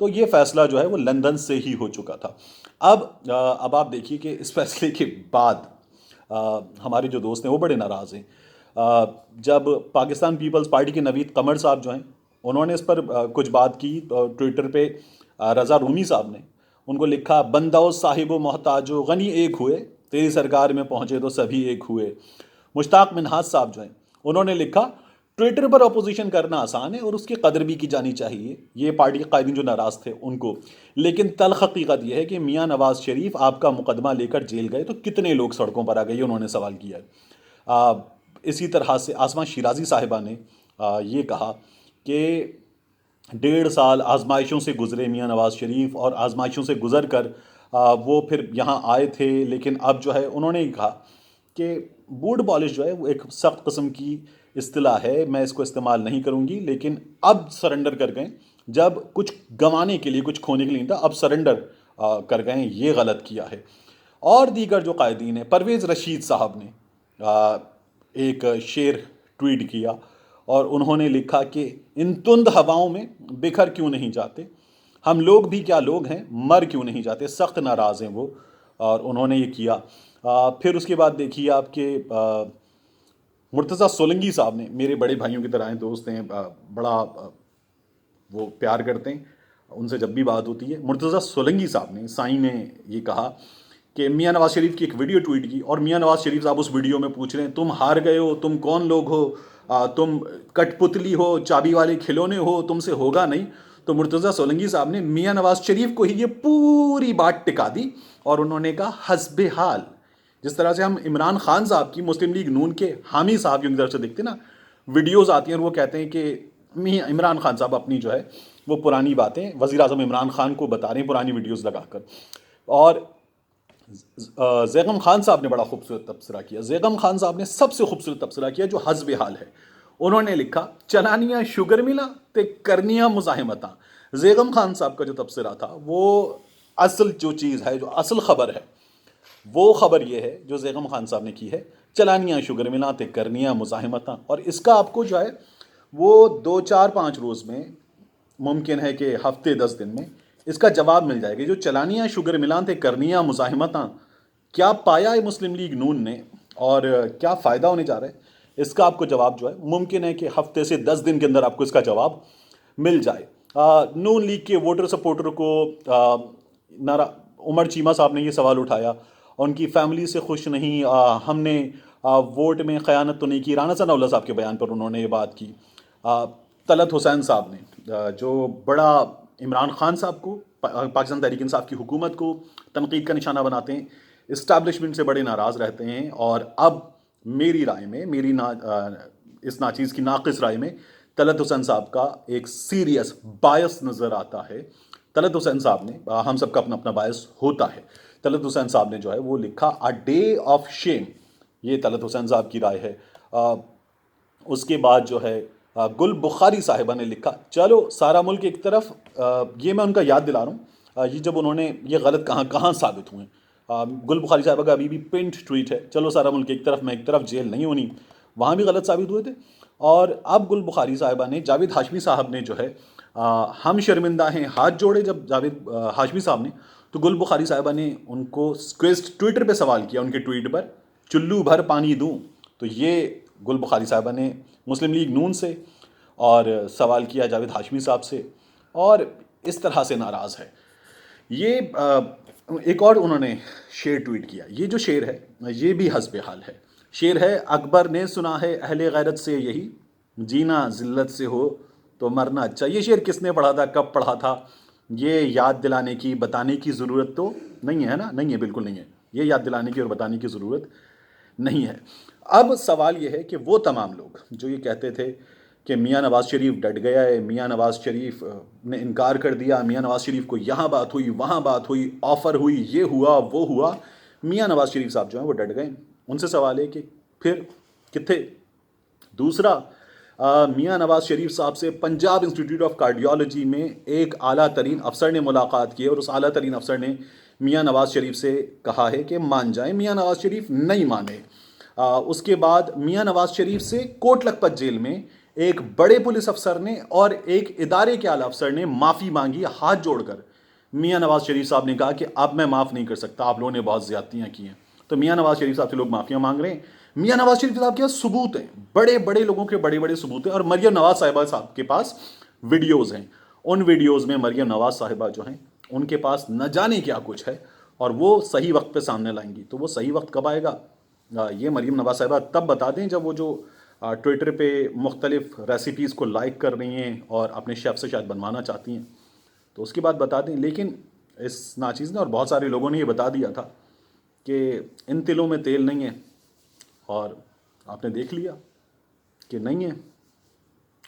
تو یہ فیصلہ جو ہے وہ لندن سے ہی ہو چکا تھا۔ اب آپ دیکھیے کہ اس فیصلے کے بعد ہمارے جو دوست ہیں وہ بڑے ناراض ہیں۔ جب پاکستان پیپلز پارٹی کے نوید قمر صاحب جو ہیں انہوں نے اس پر کچھ بات کی تو ٹویٹر پہ رضا رومی صاحب نے ان کو لکھا، بندہ و صاحب و محتاج و غنی ایک ہوئے، تیری سرکار میں پہنچے تو سبھی ایک ہوئے۔ مشتاق منہاج صاحب جو ہیں انہوں نے لکھا، ٹویٹر پر اپوزیشن کرنا آسان ہے اور اس کی قدر بھی کی جانی چاہیے، یہ پارٹی کے قائدین جو ناراض تھے ان کو، لیکن تلخ حقیقت یہ ہے کہ میاں نواز شریف آپ کا مقدمہ لے کر جیل گئے تو کتنے لوگ سڑکوں پر آ گئے، انہوں نے سوال کیا ہے۔ اسی طرح سے آسماں شیرازی صاحبہ نے یہ کہا کہ 1.5 سال آزمائشوں سے گزرے میاں نواز شریف، اور آزمائشوں سے گزر کر وہ پھر یہاں آئے تھے، لیکن اب جو ہے انہوں نے کہا کہ بوٹ پالش جو ہے وہ ایک سخت قسم کی اصطلاح ہے، میں اس کو استعمال نہیں کروں گی، لیکن اب سرنڈر کر گئے، جب کچھ گنوانے کے لیے کچھ کھونے کے لیے نہیں تھا، اب سرنڈر کر گئے، یہ غلط کیا ہے۔ اور دیگر جو قائدین ہیں، پرویز رشید صاحب نے ایک شعر ٹویٹ کیا اور انہوں نے لکھا کہ ان تند ہواؤں میں بکھر کیوں نہیں جاتے، ہم لوگ بھی کیا لوگ ہیں، مر کیوں نہیں جاتے، سخت ناراض ہیں وہ، اور انہوں نے یہ کیا۔ پھر اس کے بعد دیکھیے آپ کے مرتضیٰ سولنگی صاحب نے، میرے بڑے بھائیوں کی طرح ہیں، دوست ہیں، بڑا وہ پیار کرتے ہیں، ان سے جب بھی بات ہوتی ہے، مرتضیٰ سولنگی صاحب نے، سائیں نے یہ کہا کہ میاں نواز شریف کی ایک ویڈیو ٹویٹ کی، اور میاں نواز شریف صاحب اس ویڈیو میں پوچھ رہے ہیں، تم ہار گئے ہو، تم کون لوگ ہو، تم کٹ پتلی ہو، چابی والے کھلونے ہو، تم سے ہوگا نہیں۔ تو مرتضیٰ سولنگی صاحب نے میاں نواز شریف کو ہی یہ پوری بات ٹکا دی اور انہوں نے کہا حسب حال، جس طرح سے ہم عمران خان صاحب کی، مسلم لیگ نون کے حامی صاحب کی طرف سے دیکھتے نا، ویڈیوز آتی ہیں اور وہ کہتے ہیں کہ عمران خان صاحب اپنی جو ہے وہ پرانی باتیں وزیر اعظم عمران خان کو بتا رہے ہیں، پرانی ویڈیوز لگا کر۔ اور زیغم خان صاحب نے بڑا خوبصورت تبصرہ کیا، زیغم خان صاحب نے سب سے خوبصورت تبصرہ کیا جو حسب حال ہے۔ انہوں نے لکھا، چلانیاں شوگر ملا تے کرنیاں مزاحمتاں۔ زیغم خان صاحب کا جو تبصرہ تھا وہ اصل جو چیز ہے، جو اصل خبر ہے، وہ خبر یہ ہے جو زیغم خان صاحب نے کی ہے، چلانیاں شوگر ملا تے کرنیاں مزاحمتاں۔ اور اس کا آپ کو جو ہے وہ 2-4-5 روز میں، ممکن ہے کہ ہفتے 10 دن میں اس کا جواب مل جائے گا۔ جو چلانیاں شوگر ملان تے کرنیاں مزاحمتاں کیا پایا ہے مسلم لیگ نون نے اور کیا فائدہ ہونے جا رہا ہے، اس کا آپ کو جواب جو ہے ممکن ہے کہ ہفتے سے 10 دن کے اندر آپ کو اس کا جواب مل جائے۔ نون لیگ کے ووٹر سپورٹر کو عمر چیمہ صاحب نے یہ سوال اٹھایا، ان کی فیملی سے خوش نہیں، ہم نے ووٹ میں خیانت تو نہیں کی، رانا ثناء اللہ صاحب کے بیان پر انہوں نے یہ بات کی۔ طلعت حسین صاحب نے جو بڑا عمران خان صاحب کو، پاکستان تحریک انصاف کی حکومت کو تنقید کا نشانہ بناتے ہیں، اسٹیبلشمنٹ سے بڑے ناراض رہتے ہیں، اور اب میری رائے میں، اس ناچیز کی ناقص رائے میں، طلعت حسین صاحب کا ایک سیریس باعث نظر آتا ہے۔ طلعت حسین صاحب نے، ہم سب کا اپنا اپنا باعث ہوتا ہے، طلعت حسین صاحب نے جو ہے وہ لکھا اے ڈے آف شیم، یہ طلعت حسین صاحب کی رائے ہے۔ اس کے بعد جو ہے گل بخاری صاحبہ نے لکھا، چلو سارا ملک ایک طرف، یہ میں ان کا یاد دلا رہا ہوں، یہ جب انہوں نے یہ غلط کہاں ثابت ہوئے، گل بخاری صاحبہ کا ابھی بھی پرنٹ ٹویٹ ہے، چلو سارا ملک ایک طرف، میں ایک طرف، جیل نہیں ہونی، وہاں بھی غلط ثابت ہوئے تھے۔ اور اب گل بخاری صاحبہ نے، جاوید ہاشمی صاحب نے جو ہے، ہم شرمندہ ہیں ہاتھ جوڑے جب جاوید ہاشمی صاحب نے، تو گل بخاری صاحبہ نے ان کو ٹویٹر پہ سوال کیا، ان کے ٹویٹ پر، چلو بھر پانی دوں، تو یہ گل بخاری صاحبہ نے مسلم لیگ نون سے اور سوال کیا جاوید ہاشمی صاحب سے، اور اس طرح سے ناراض ہے۔ یہ ایک اور انہوں نے شعر ٹویٹ کیا، یہ جو شعر ہے یہ بھی حسب حال ہے، شعر ہے، اکبر نے سنا ہے اہل غیرت سے یہی، جینا ذلت سے ہو تو مرنا اچھا۔ یہ شعر کس نے پڑھا تھا، کب پڑھا تھا، یہ یاد دلانے کی، بتانے کی ضرورت تو نہیں ہے نا، نہیں ہے، بالکل نہیں ہے، یہ یاد دلانے کی اور بتانے کی ضرورت نہیں ہے۔ اب سوال یہ ہے کہ وہ تمام لوگ جو یہ کہتے تھے کہ میاں نواز شریف ڈٹ گیا ہے، میاں نواز شریف نے انکار کر دیا، میاں نواز شریف کو یہاں بات ہوئی، وہاں بات ہوئی، آفر ہوئی، یہ ہوا وہ ہوا، میاں نواز شریف صاحب جو ہیں وہ ڈٹ گئے، ان سے سوال ہے کہ پھر کتنے؟ دوسرا، میاں نواز شریف صاحب سے پنجاب انسٹیٹیوٹ آف کارڈیالوجی میں ایک اعلیٰ ترین افسر نے ملاقات کی، اور اس اعلیٰ ترین افسر نے میاں نواز شریف سے کہا ہے کہ مان جائیں، میاں نواز شریف نہیں مانے۔ اس کے بعد میاں نواز شریف سے کوٹ لکھپت جیل میں ایک بڑے پولیس افسر نے اور ایک ادارے کے اعلیٰ افسر نے معافی مانگی ہاتھ جوڑ کر. میاں نواز شریف صاحب نے کہا کہ اب میں معاف نہیں کر سکتا، آپ لوگوں نے بہت زیادتیاں کی ہیں. تو میاں نواز شریف صاحب سے لوگ معافیاں مانگ رہے ہیں. میاں نواز شریف صاحب کے پاس ثبوت ہیں، بڑے بڑے لوگوں کے بڑے بڑے ثبوت ہیں. اور مریم نواز صاحبہ صاحب کے پاس ویڈیوز ہیں. ان ویڈیوز میں مریم نواز صاحبہ جو ہیں ان کے پاس نہ جانے کیا کچھ ہے، اور وہ صحیح وقت پہ سامنے لائیں گی. تو وہ صحیح وقت کب آئے گا یہ مریم نواز صاحبہ تب بتا دیں جب وہ جو ٹویٹر پہ مختلف ریسیپیز کو لائک کر رہی ہیں اور اپنے شیف سے شاید بنوانا چاہتی ہیں تو اس کی بات بتا دیں. لیکن اس ناچیز نے اور بہت سارے لوگوں نے یہ بتا دیا تھا کہ ان تلوں میں تیل نہیں ہے، اور آپ نے دیکھ لیا کہ نہیں ہے.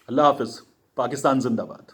اللہ حافظ. پاکستان زندہ باد.